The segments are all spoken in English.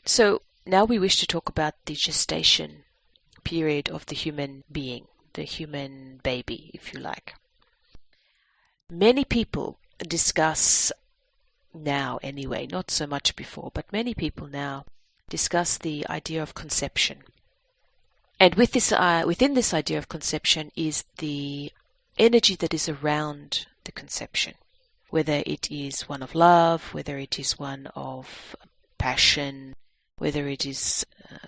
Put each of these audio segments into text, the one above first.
So now we wish to talk about the gestation period of the human being, the human baby, if you like. Many people discuss now anyway, not so much before, but many people now discuss the idea of conception. And with this, within this idea of conception is the energy that is around the conception, whether it is one of love, whether it is one of passion, whether it is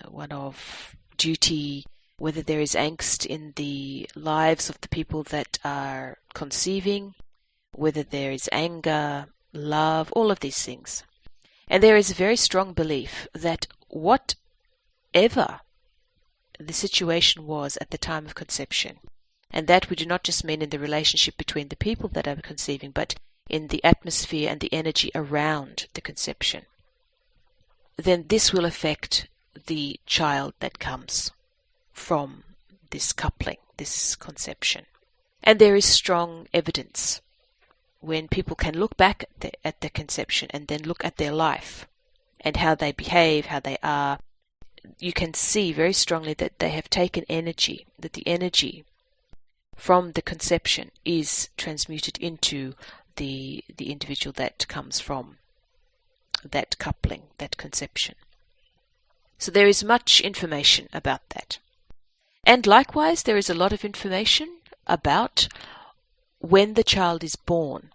one of duty, whether there is angst in the lives of the people that are conceiving, whether there is anger, love, all of these things. And there is a very strong belief that whatever the situation was at the time of conception, and that we do not just mean in the relationship between the people that are conceiving, but in the atmosphere and the energy around the conception, then this will affect the child that comes from this coupling, this conception. And there is strong evidence when people can look back at the conception and then look at their life and how they behave, how they are. You can see very strongly that they have taken energy, that the energy from the conception is transmuted into the individual that comes from that coupling, that conception. So there is much information about that. And likewise, there is a lot of information about when the child is born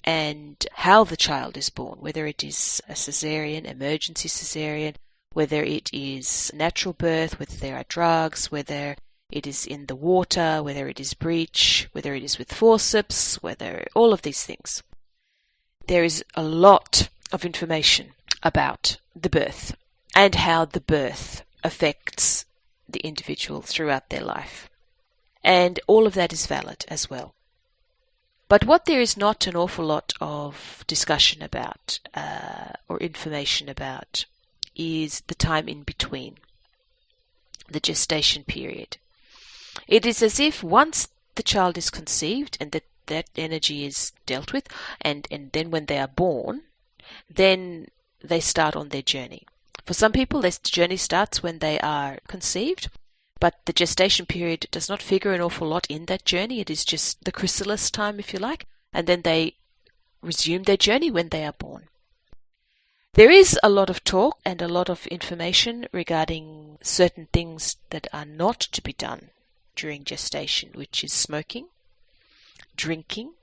and how the child is born, whether it is a cesarean, emergency cesarean, whether it is natural birth, whether there are drugs, whether it is in the water, whether it is breech, whether it is with forceps, whether all of these things. There is a lot of information about the birth and how the birth affects the individual throughout their life. And all of that is valid as well. But what there is not an awful lot of discussion about or information about is the time in between, the gestation period. It is as if once the child is conceived and that energy is dealt with, and then when they are born, then they start on their journey. For some people, the journey starts when they are conceived, but the gestation period does not figure an awful lot in that journey. It is just the chrysalis time, if you like, and then they resume their journey when they are born. There is a lot of talk and a lot of information regarding certain things that are not to be done during gestation, which is smoking, drinking,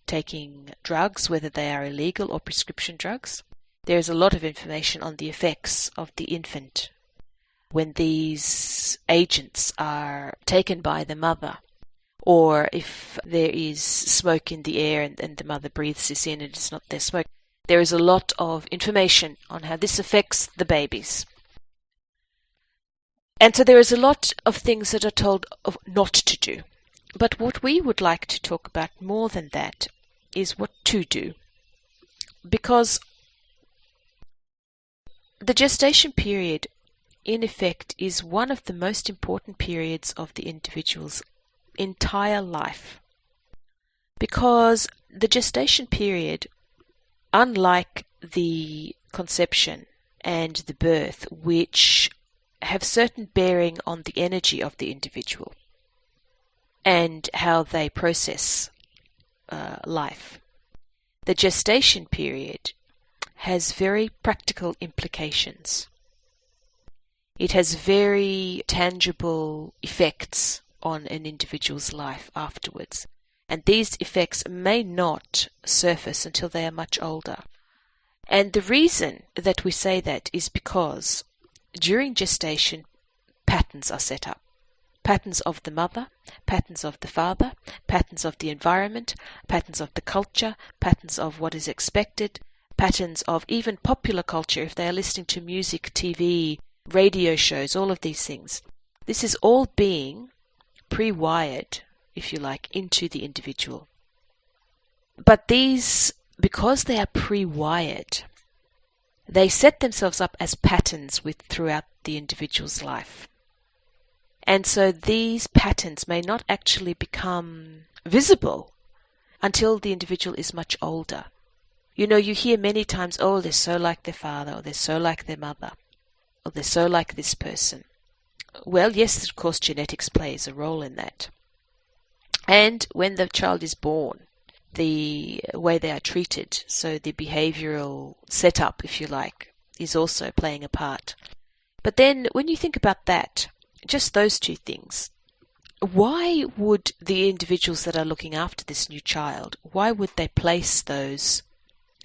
taking drugs, whether they are illegal or prescription drugs. There is a lot of information on the effects of the infant when these agents are taken by the mother, or if there is smoke in the air and the mother breathes this in and it's not their smoke. There is a lot of information on how this affects the babies. And so there is a lot of things that are told of not to do. But what we would like to talk about more than that is what to do. Because the gestation period, in effect, is one of the most important periods of the individual's entire life. Because the gestation period, unlike the conception and the birth, which have certain bearing on the energy of the individual and how they process life, the gestation period has very practical implications. It has very tangible effects on an individual's life afterwards. And these effects may not surface until they are much older. And the reason that we say that is because during gestation, patterns are set up. Patterns of the mother, patterns of the father, patterns of the environment, patterns of the culture, patterns of what is expected, patterns of even popular culture if they are listening to music, TV, radio shows, all of these things. This is all being pre-wired, if you like, into the individual. But these, because they are pre-wired, they set themselves up as patterns throughout the individual's life. And so these patterns may not actually become visible until the individual is much older. You know, you hear many times, oh, they're so like their father or they're so like their mother. or they're so like this person. Well, yes, of course, genetics plays a role in that. And when the child is born, the way they are treated, so the behavioral setup, if you like, is also playing a part. But then when you think about that, just those two things, why would the individuals that are looking after this new child, why would they place those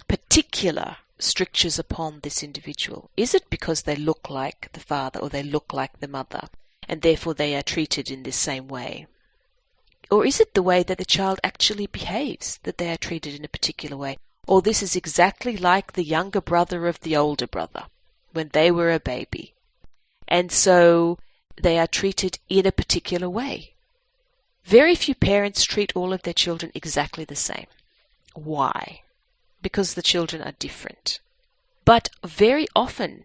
particular strictures upon this individual? Is it because they look like the father or they look like the mother, and therefore they are treated in this same way? Or is it the way that the child actually behaves that they are treated in a particular way? Or this is exactly like the younger brother of the older brother when they were a baby, and so they are treated in a particular way. Very few parents treat all of their children exactly the same. Why? Because the children are different. But very often,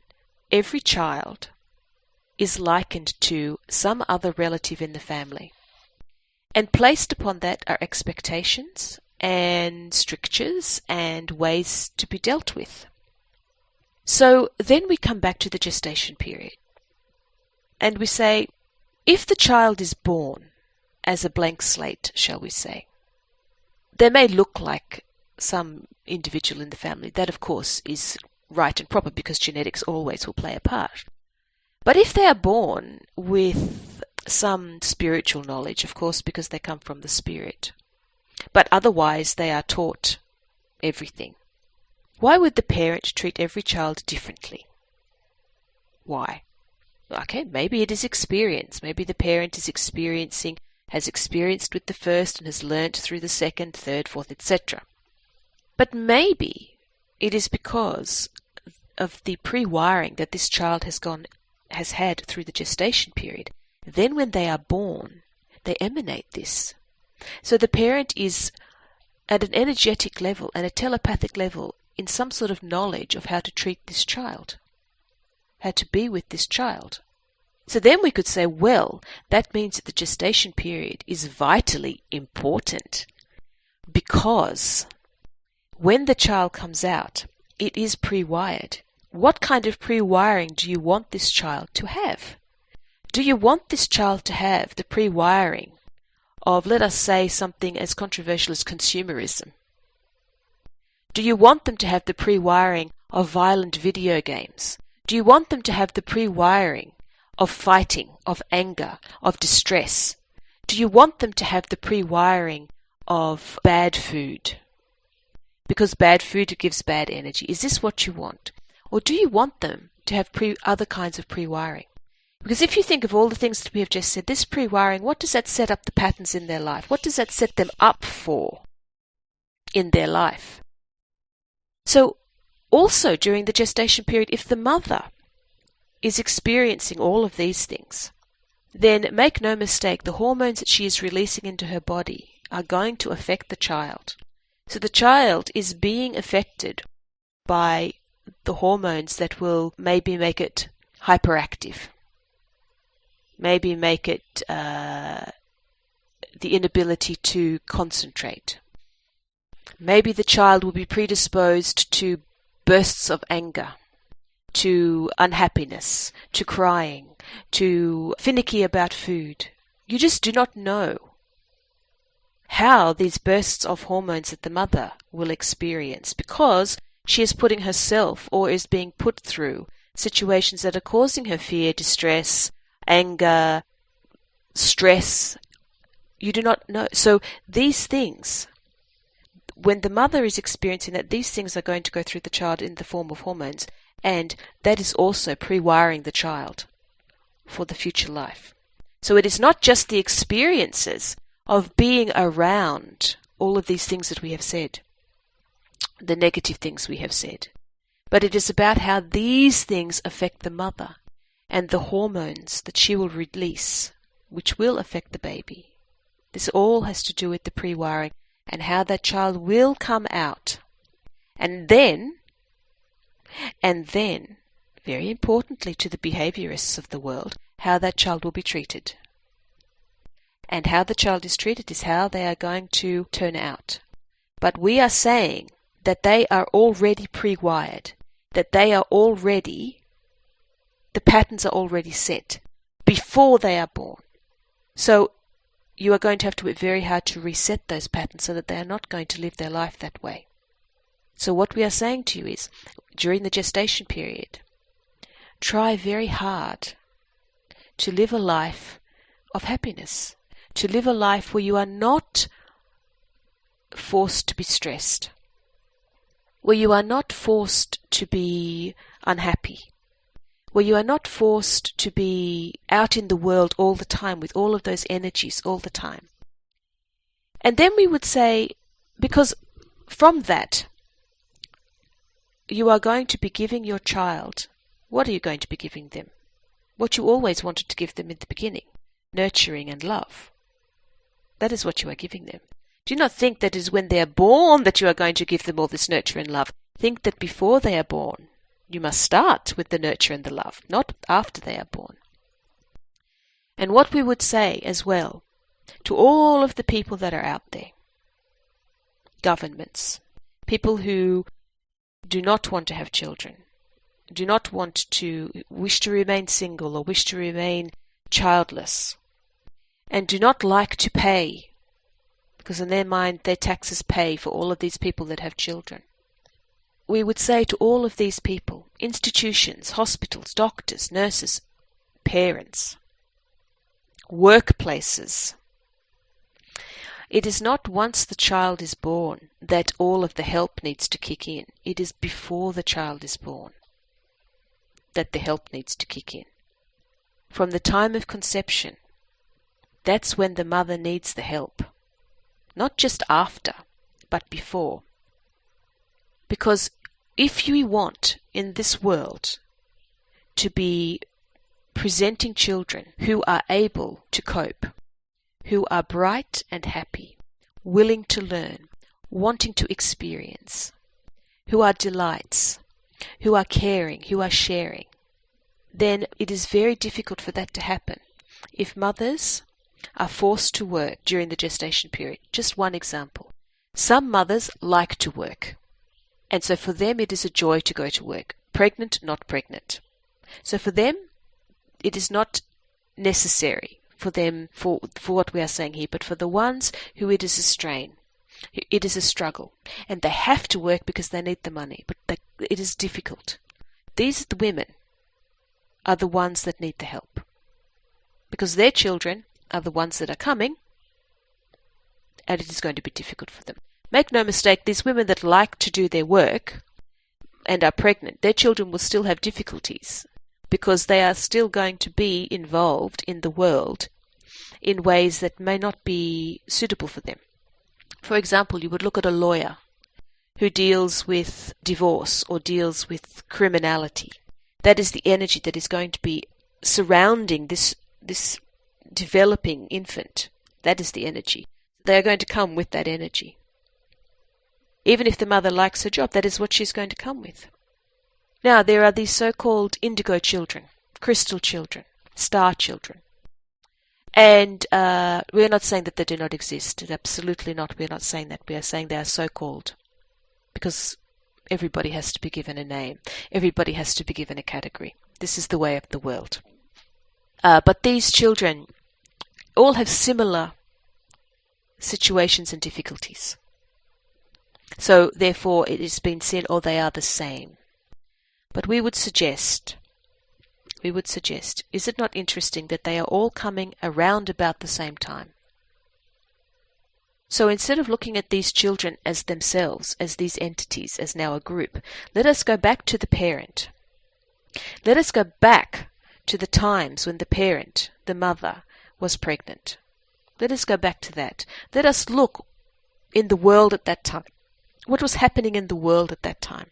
every child is likened to some other relative in the family. And placed upon that are expectations and strictures and ways to be dealt with. So then we come back to the gestation period. And we say, if the child is born as a blank slate, shall we say, they may look like some individual in the family. That, of course, is right and proper because genetics always will play a part. But if they are born with some spiritual knowledge, of course, because they come from the spirit, but otherwise they are taught everything, why would the parent treat every child differently? Why? Okay, maybe it is experience. Maybe the parent has experienced with the first and has learnt through the second, third, fourth, etc. But maybe it is because of the pre-wiring that this child has had through the gestation period. Then when they are born, they emanate this. So the parent is at an energetic level and a telepathic level in some sort of knowledge of how to treat this child, how to be with this child. So then we could say, well, that means that the gestation period is vitally important because when the child comes out, it is pre-wired. What kind of pre-wiring do you want this child to have? Do you want this child to have the pre-wiring of, let us say, something as controversial as consumerism? Do you want them to have the pre-wiring of violent video games? Do you want them to have the pre-wiring of fighting, of anger, of distress? Do you want them to have the pre-wiring of bad food? Because bad food gives bad energy. Is this what you want? Or do you want them to have other kinds of pre-wiring? Because if you think of all the things that we have just said, this pre-wiring, what does that set up the patterns in their life? What does that set them up for in their life? So also during the gestation period, if the mother is experiencing all of these things, then make no mistake, the hormones that she is releasing into her body are going to affect the child. So the child is being affected by the hormones that will maybe make it hyperactive, maybe make it the inability to concentrate. Maybe the child will be predisposed to bursts of anger, to unhappiness, to crying, to finicky about food. You just do not know how these bursts of hormones that the mother will experience because she is putting herself or is being put through situations that are causing her fear, distress, anger, stress. You do not know. So these things, when the mother is experiencing that, these things are going to go through the child in the form of hormones, and that is also pre-wiring the child for the future life. So it is not just the experiences of being around all of these things that we have said, the negative things we have said, but it is about how these things affect the mother and the hormones that she will release, which will affect the baby. This all has to do with the pre-wiring and how that child will come out. And then, very importantly to the behaviorists of the world, how that child will be treated. And how the child is treated is how they are going to turn out. But we are saying that they are already pre-wired, that they The patterns are already set before they are born. So you are going to have to work very hard to reset those patterns so that they are not going to live their life that way. So what we are saying to you is, during the gestation period, try very hard to live a life of happiness, to live a life where you are not forced to be stressed, where you are not forced to be unhappy, where you are not forced to be out in the world all the time with all of those energies all the time. And then we would say, because from that, you are going to be giving your child, what are you going to be giving them? What you always wanted to give them in the beginning, nurturing and love. That is what you are giving them. Do not think that it is when they are born that you are going to give them all this nurture and love. Think that before they are born, you must start with the nurture and the love, not after they are born. And what we would say as well to all of the people that are out there, governments, people who do not want to have children, do not wish to remain single or wish to remain childless, and do not like to pay, because in their mind their taxes pay for all of these people that have children. We would say to all of these people, institutions, hospitals, doctors, nurses, parents, workplaces, it is not once the child is born that all of the help needs to kick in. It is before the child is born that the help needs to kick in. From the time of conception, that's when the mother needs the help. Not just after, but before. Because if you want in this world to be presenting children who are able to cope, who are bright and happy, willing to learn, wanting to experience, who are delights, who are caring, who are sharing, then it is very difficult for that to happen if mothers are forced to work during the gestation period. Just one example. Some mothers like to work, and so for them it is a joy to go to work, pregnant, not pregnant. So for them, it is not necessary for them, for what we are saying here, but for the ones who it is a strain, it is a struggle, and they have to work because they need the money, but it is difficult. These the women are the ones that need the help, because their children are the ones that are coming, and it is going to be difficult for them. Make no mistake, these women that like to do their work and are pregnant, their children will still have difficulties, because they are still going to be involved in the world in ways that may not be suitable for them. For example, you would look at a lawyer who deals with divorce or deals with criminality. That is the energy that is going to be surrounding this developing infant. That is the energy. They are going to come with that energy. Even if the mother likes her job, that is what she's going to come with. Now, there are these so-called indigo children, crystal children, star children. And we're not saying that they do not exist. Absolutely not. We're not saying that. We are saying they are so-called. Because everybody has to be given a name. Everybody has to be given a category. This is the way of the world. But these children all have similar situations and difficulties. So, therefore, it has been said, oh, they are the same. But we would suggest, is it not interesting that they are all coming around about the same time? So instead of looking at these children as themselves, as these entities, as now a group, let us go back to the parent. Let us go back to the times when the parent, the mother, was pregnant. Let us go back to that. Let us look in the world at that time. What was happening in the world at that time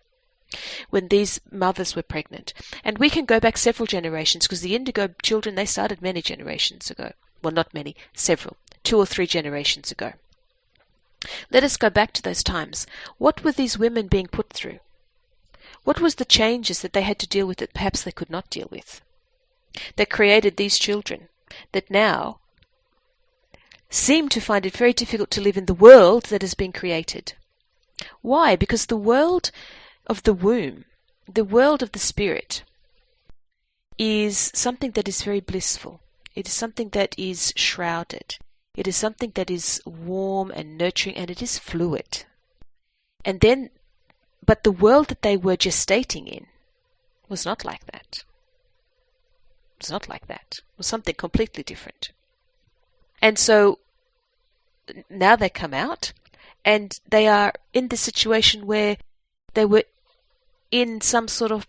when these mothers were pregnant? And we can go back several generations, because the indigo children, they started many generations ago. Well, not many, several, 2 or 3 generations ago. Let us go back to those times. What were these women being put through? What was the changes that they had to deal with that perhaps they could not deal with? That created these children that now seem to find it very difficult to live in the world that has been created. Why? Because the world of the womb, the world of the spirit, is something that is very blissful. It is something that is shrouded. It is something that is warm and nurturing, and it is fluid. And then, but the world that they were gestating in was not like that. It was not like that. It was something completely different. And so now they come out, and they are in this situation where they were in some sort of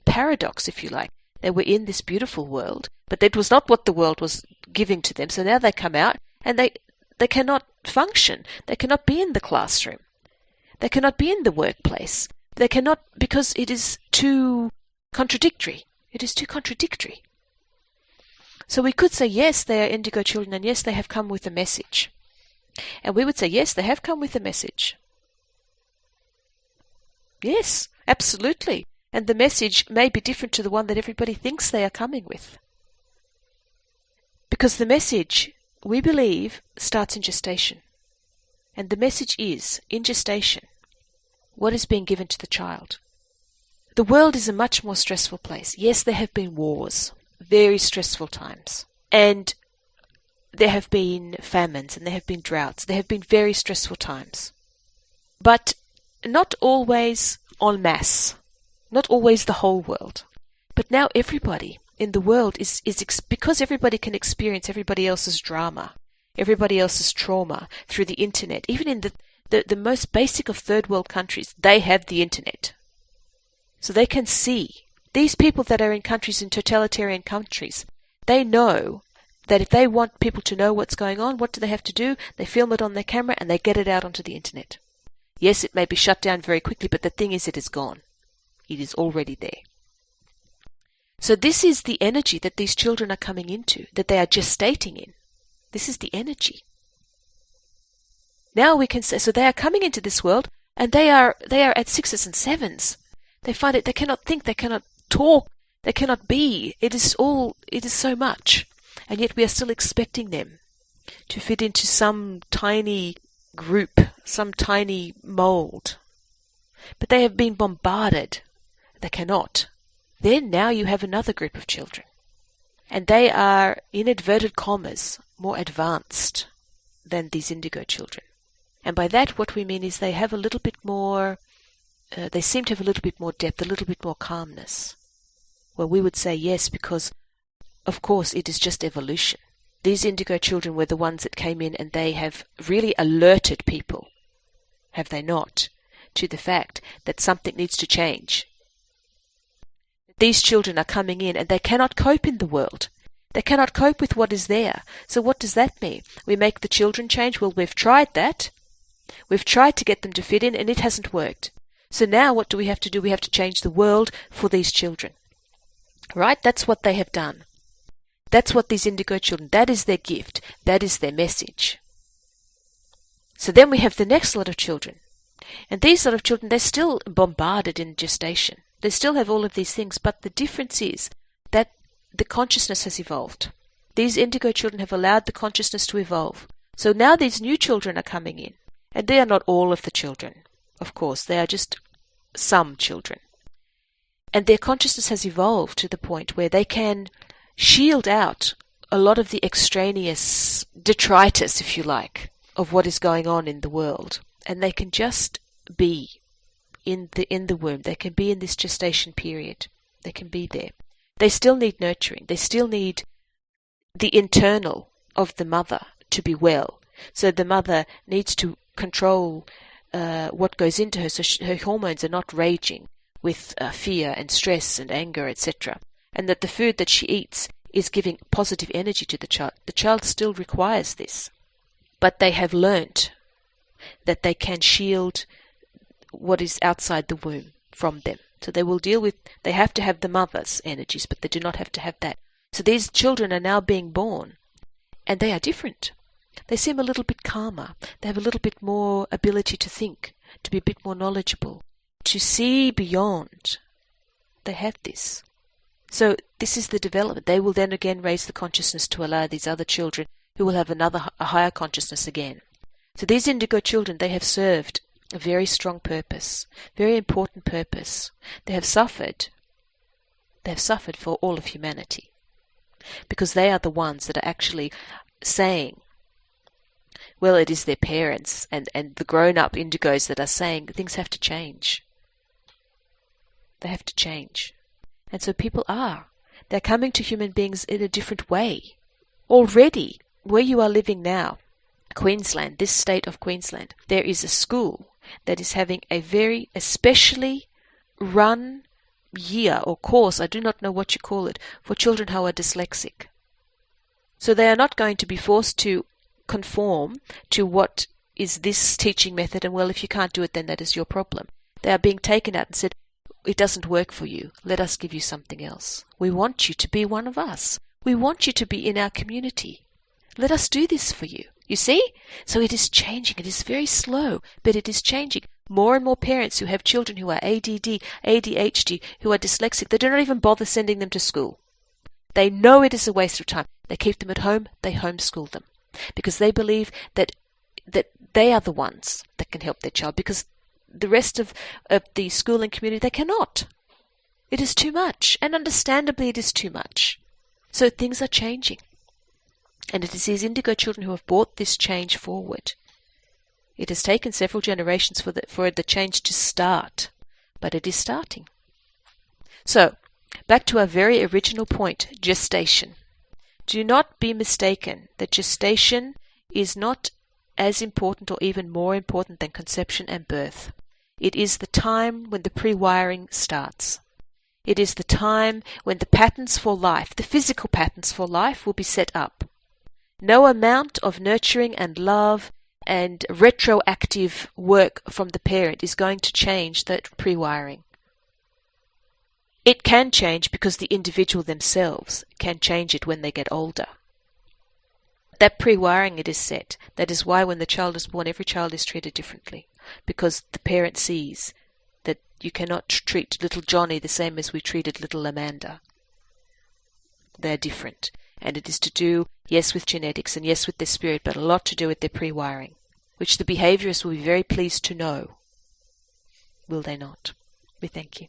paradox, if you like. They were in this beautiful world, but that was not what the world was giving to them. So now they come out, and they cannot function. They cannot be in the classroom. They cannot be in the workplace. They cannot, because it is too contradictory. It is too contradictory. So we could say, yes, they are indigo children, and yes, they have come with a message. And we would say, yes, they have come with a message. Yes, absolutely. And the message may be different to the one that everybody thinks they are coming with. Because the message, we believe, starts in gestation. And the message is, in gestation, what is being given to the child. The world is a much more stressful place. Yes, there have been wars, very stressful times. And there have been famines, and there have been droughts. There have been very stressful times. But not always en masse. Not always the whole world. But now everybody in the world is because everybody can experience everybody else's drama, everybody else's trauma through the internet. Even in the most basic of third world countries, they have the internet. So they can see. These people that are in countries, in totalitarian countries, they know that if they want people to know what's going on, what do they have to do? They film it on their camera and they get it out onto the internet. Yes, it may be shut down very quickly, but the thing is, it is gone. It is already there. So this is the energy that these children are coming into, that they are gestating in. This is the energy. Now we can say, so they are coming into this world, and they are at 6s and 7s. They find it, they cannot think, they cannot talk, they cannot be. It is so much. And yet we are still expecting them to fit into some tiny group, some tiny mold. But they have been bombarded. They cannot. Then now you have another group of children. And they are, in inverted commas, more advanced than these indigo children. And by that what we mean is they have a little bit more, they seem to have a little bit more depth, a little bit more calmness. Well, we would say yes, because of course it is just evolution. These indigo children were the ones that came in and they have really alerted people, have they not, to the fact that something needs to change. These children are coming in and they cannot cope in the world. They cannot cope with what is there. So what does that mean? We make the children change? Well, we've tried that. We've tried to get them to fit in and it hasn't worked. So now what do? We have to change the world for these children. Right? That's what they have done. That's what these indigo children, that is their gift. That is their message. So then we have the next lot of children. And these lot of children, they're still bombarded in gestation. They still have all of these things, but the difference is that the consciousness has evolved. These indigo children have allowed the consciousness to evolve. So now these new children are coming in. And they are not all of the children. Of course, they are just some children. And their consciousness has evolved to the point where they can shield out a lot of the extraneous detritus, if you like, of what is going on in the world. And they can just be in the womb. They can be in this gestation period. They can be there. They still need nurturing. They still need the internal of the mother to be well. So the mother needs to control what goes into her, so her hormones are not raging with fear and stress and anger, etc. And that the food that she eats is giving positive energy to the child. The child still requires this. But they have learnt that they can shield what is outside the womb from them. So they will deal with, they have to have the mother's energies, but they do not have to have that. So these children are now being born, and they are different. They seem a little bit calmer. They have a little bit more ability to think, to be a bit more knowledgeable, to see beyond. They have this. So this is the development. They will then again raise the consciousness to allow these other children who will have a higher consciousness again. So these indigo children, they have served a very strong purpose, very important purpose. They have suffered They've suffered for all of humanity. Because they are the ones that are actually saying, well, it is their parents and the grown-up indigos that are saying things have to change. They have to change. And so people are. They're coming to human beings in a different way. Already, where you are living now, Queensland, this state of Queensland, there is a school that is having a very especially run year or course, I do not know what you call it, for children who are dyslexic. So they are not going to be forced to conform to what is this teaching method, and well, if you can't do it, then that is your problem. They are being taken out and said, it doesn't work for you. Let us give you something else. We want you to be one of us. We want you to be in our community. Let us do this for you. You see? So it is changing. It is very slow, but it is changing. More and more parents who have children who are ADD, ADHD, who are dyslexic, they do not even bother sending them to school. They know it is a waste of time. They keep them at home. They homeschool them because they believe that they are the ones that can help their child, because the rest of the schooling community, they cannot. It is too much, and understandably it is too much. So things are changing. And it is these indigo children who have brought this change forward. It has taken several generations for the change to start, but it is starting. So, back to our very original point, gestation. Do not be mistaken that gestation is not as important or even more important than conception and birth. It is the time when the pre-wiring starts. It is the time when the patterns for life, the physical patterns for life, will be set up. No amount of nurturing and love and retroactive work from the parent is going to change that pre-wiring. It can change because the individual themselves can change it when they get older. That pre-wiring, it is set. That is why when the child is born, every child is treated differently, because the parent sees that you cannot treat little Johnny the same as we treated little Amanda. They're different. And it is to do, yes, with genetics and yes, with their spirit, but a lot to do with their pre-wiring, which the behaviorists will be very pleased to know. Will they not? We thank you.